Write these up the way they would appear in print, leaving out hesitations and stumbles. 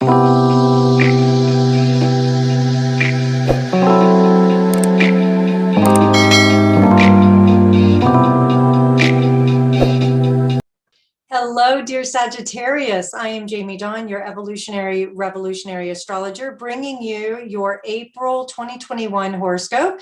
Hello, dear Sagittarius. I am Jamie Dawn, your evolutionary revolutionary astrologer, bringing you your April 2021 horoscope.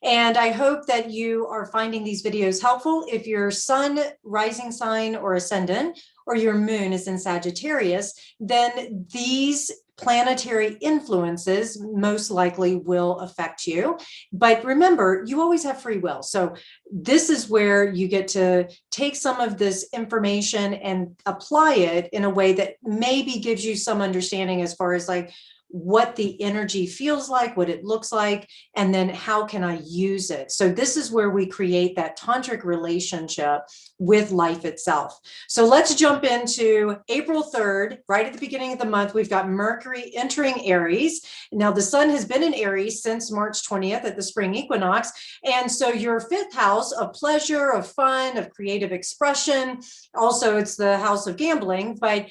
And I hope that you are finding these videos helpful. If your sun, rising sign, or ascendant, or your moon is in Sagittarius, then these planetary influences most likely will affect you. But remember, you always have free will. So this is where you get to take some of this information and apply it in a way that maybe gives you some understanding as far as like what the energy feels like, what it looks like, and then how can I use it? So this is where we create that tantric relationship with life itself. So let's jump into April 3rd, right at the beginning of the month. We've got Mercury entering Aries. Now the sun has been in Aries since March 20th at the spring equinox. And so your fifth house of pleasure, of fun, of creative expression. Also, it's the house of gambling, but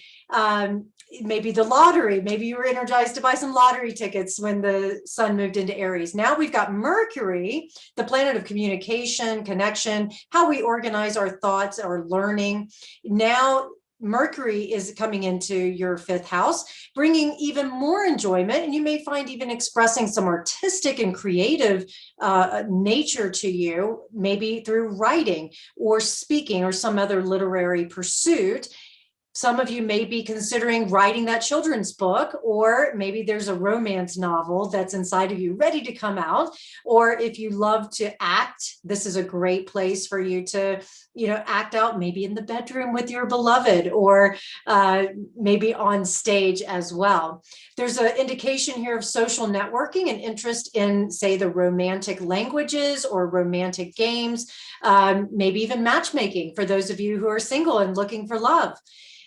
maybe the lottery, maybe you were energized to buy some lottery tickets when the sun moved into Aries. Now we've got Mercury, the planet of communication, connection, how we organize our thoughts, our learning. Now Mercury is coming into your fifth house, bringing even more enjoyment. And you may find even expressing some artistic and creative nature to you, maybe through writing or speaking or some other literary pursuit. Some of you may be considering writing that children's book, or maybe there's a romance novel that's inside of you ready to come out. Or if you love to act, this is a great place for you to, act out maybe in the bedroom with your beloved, or maybe on stage as well. There's an indication here of social networking and interest in, say, the romantic languages or romantic games, maybe even matchmaking for those of you who are single and looking for love.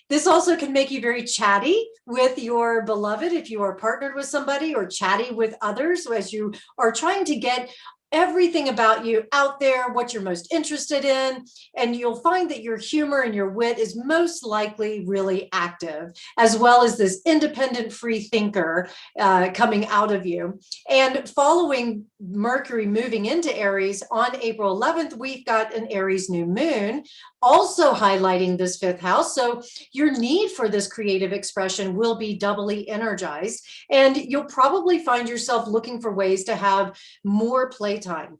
This also can make you very chatty with your beloved if you are partnered with somebody, or chatty with others as you are trying to get everything about you out there, what you're most interested in. And you'll find that your humor and your wit is most likely really active, as well as this independent free thinker coming out of you. And following Mercury moving into Aries on April 11th, we've got an Aries new moon also highlighting this fifth house. So your need for this creative expression will be doubly energized, and you'll probably find yourself looking for ways to have more playtime.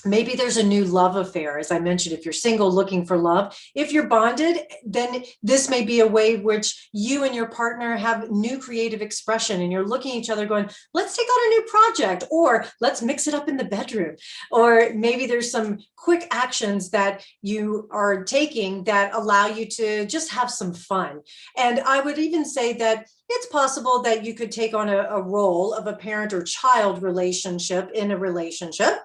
Maybe there's a new love affair. As I mentioned, if you're single looking for love, if you're bonded, then this may be a way which you and your partner have new creative expression, and you're looking at each other going, let's take on a new project, or let's mix it up in the bedroom. Or maybe there's some quick actions that you are taking that allow you to just have some fun. And I would even say that it's possible that you could take on a role of a parent or child relationship in a relationship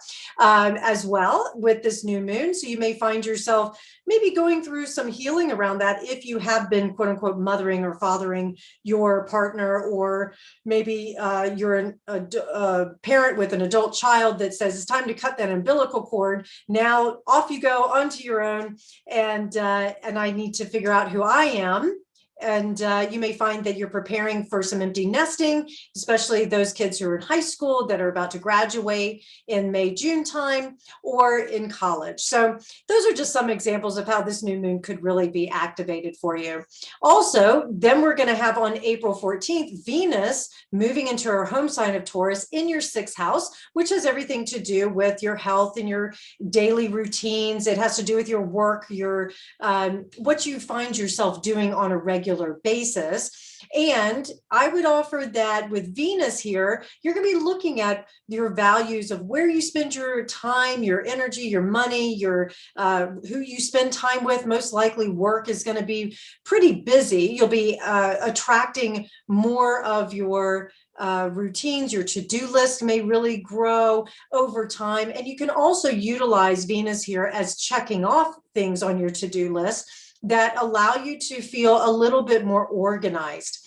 as well with this new moon. So you may find yourself maybe going through some healing around that if you have been, quote unquote, mothering or fathering your partner, or maybe you're a parent with an adult child that says it's time to cut that umbilical cord. Now off you go onto your own, and I need to figure out who I am. And you may find that you're preparing for some empty nesting, especially those kids who are in high school that are about to graduate in May, June time, or in college. So those are just some examples of how this new moon could really be activated for you. Also, then we're going to have on April 14th, Venus moving into her home sign of Taurus in your sixth house, which has everything to do with your health and your daily routines. It has to do with your work, your what you find yourself doing on a regular basis. And I would offer that with Venus here, you're going to be looking at your values of where you spend your time, your energy, your money, your who you spend time with. Most likely work is going to be pretty busy. You'll be attracting more of your routines. Your to-do list may really grow over time. And you can also utilize Venus here as checking off things on your to-do list that allow you to feel a little bit more organized.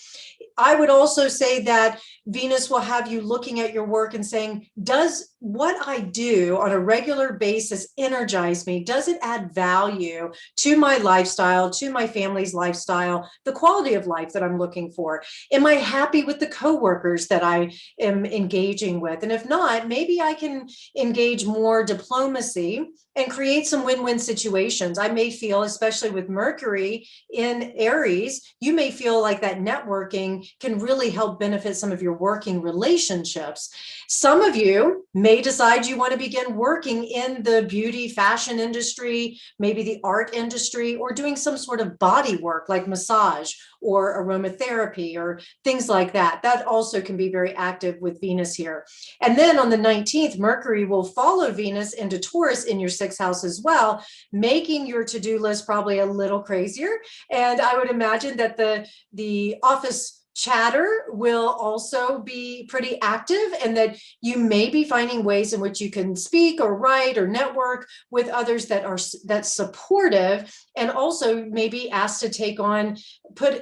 I would also say that Venus will have you looking at your work and saying, does what I do on a regular basis energize me? Does it add value to my lifestyle, to my family's lifestyle, the quality of life that I'm looking for? Am I happy with the coworkers that I am engaging with? And if not, maybe I can engage more diplomacy and create some win-win situations. I may feel, especially with Mercury in Aries, you may feel like that networking can really help benefit some of your working relationships. Some of you may decide you want to begin working in the beauty, fashion industry, maybe the art industry, or doing some sort of body work like massage or aromatherapy or things like that. That also can be very active with Venus here. And then on the 19th, Mercury will follow Venus into Taurus in your sixth house as well, making your to-do list probably a little crazier. And I would imagine that the office chatter will also be pretty active, and that you may be finding ways in which you can speak or write or network with others that's supportive, and also maybe asked to take on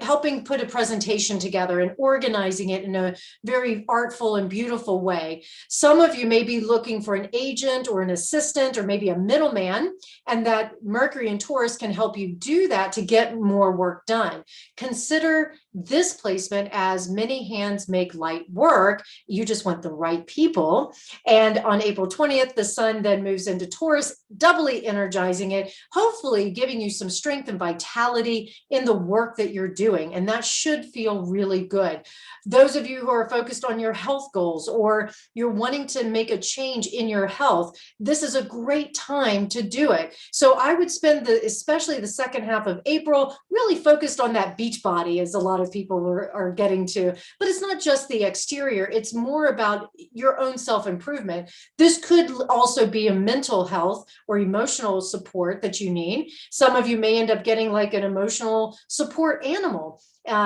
helping put a presentation together and organizing it in a very artful and beautiful way. Some of you may be looking for an agent or an assistant or maybe a middleman, and that Mercury and Taurus can help you do that to get more work done. Consider this placement as many hands make light work. You just want the right people. And on April 20th, the sun then moves into Taurus, doubly energizing it, hopefully giving you some strength and vitality in the work that you're doing. And that should feel really good. Those of you who are focused on your health goals, or you're wanting to make a change in your health, this is a great time to do it. So I would spend especially the second half of April really focused on that beach body, as a lot of people are getting to. But it's not just the exterior, it's more about your own self-improvement. This could also be a mental health or emotional support that you need. Some of you may end up getting like an emotional support animal.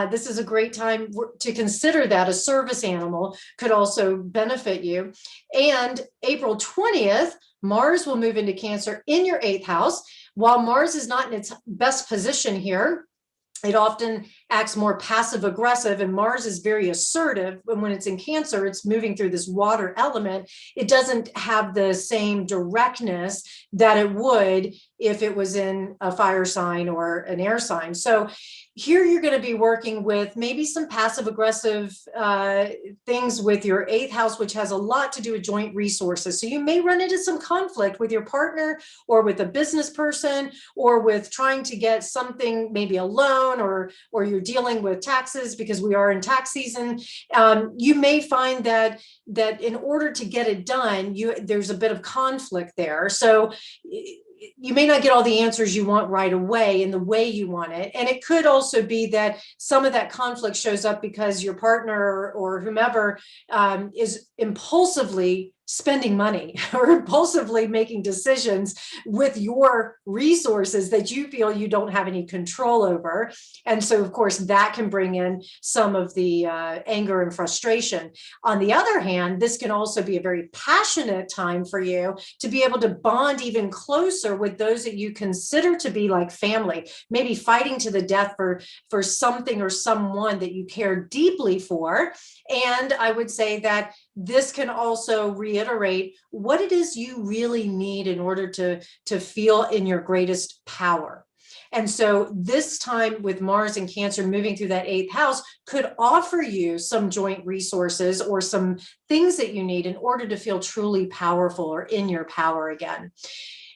This is a great time to consider that. A service animal could also benefit you. And April 20th, Mars will move into Cancer in your 8th house. While Mars is not in its best position here, it often acts more passive aggressive, and Mars is very assertive. And when it's in Cancer, it's moving through this water element. It doesn't have the same directness that it would if it was in a fire sign or an air sign. So here you're going to be working with maybe some passive aggressive things with your 8th house, which has a lot to do with joint resources. So you may run into some conflict with your partner or with a business person, or with trying to get something, maybe a loan, or you're dealing with taxes because we are in tax season. You may find that in order to get it done, there's a bit of conflict there. So you may not get all the answers you want right away in the way you want it. And it could also be that some of that conflict shows up because your partner or whomever is impulsively spending money or impulsively making decisions with your resources that you feel you don't have any control over. And so, of course, that can bring in some of the anger and frustration. On the other hand, this can also be a very passionate time for you to be able to bond even closer with those that you consider to be like family, maybe fighting to the death for something or someone that you care deeply for. And I would say that this can also reiterate what it is you really need in order to feel in your greatest power. And so this time with Mars and Cancer moving through that 8th house could offer you some joint resources or some things that you need in order to feel truly powerful or in your power again.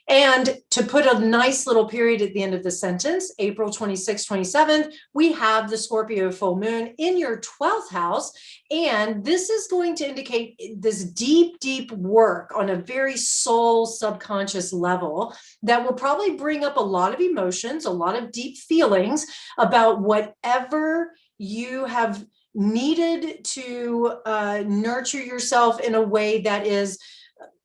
And to put a nice little period at the end of the sentence, April 26th, 27th, we have the Scorpio full moon in your 12th house. And this is going to indicate this deep, deep work on a very soul subconscious level that will probably bring up a lot of emotions, a lot of deep feelings about whatever you have needed to nurture yourself in a way that is,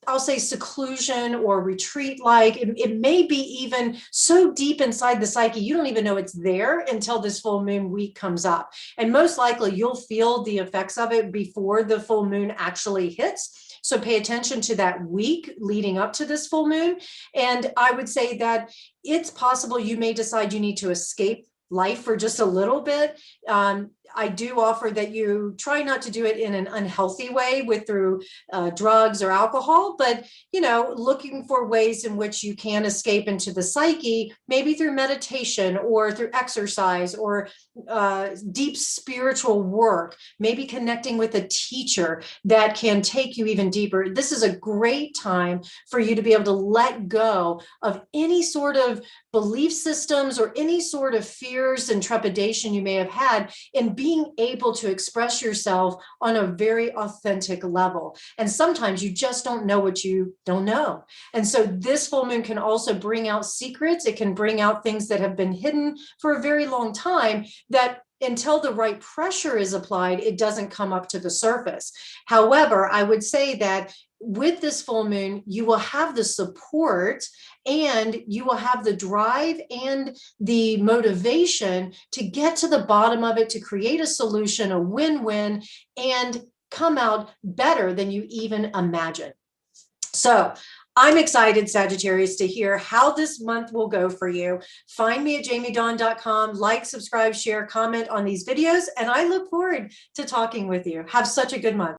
I'll say, seclusion or retreat like. It may be even so deep inside the psyche, you don't even know it's there until this full moon week comes up. And most likely you'll feel the effects of it before the full moon actually hits. So pay attention to that week leading up to this full moon. And I would say that it's possible you may decide you need to escape life for just a little bit. I do offer that you try not to do it in an unhealthy way through drugs or alcohol, but, looking for ways in which you can escape into the psyche, maybe through meditation or through exercise or deep spiritual work, maybe connecting with a teacher that can take you even deeper. This is a great time for you to be able to let go of any sort of belief systems or any sort of fears and trepidation you may have had in being able to express yourself on a very authentic level. And sometimes you just don't know what you don't know. And so this full moon can also bring out secrets. It can bring out things that have been hidden for a very long time that until the right pressure is applied, it doesn't come up to the surface. However, I would say that with this full moon, you will have the support and you will have the drive and the motivation to get to the bottom of it, to create a solution, a win-win, and come out better than you even imagined. So I'm excited, Sagittarius, to hear how this month will go for you. Find me at jamiedawn.com, like, subscribe, share, comment on these videos, and I look forward to talking with you. Have such a good month.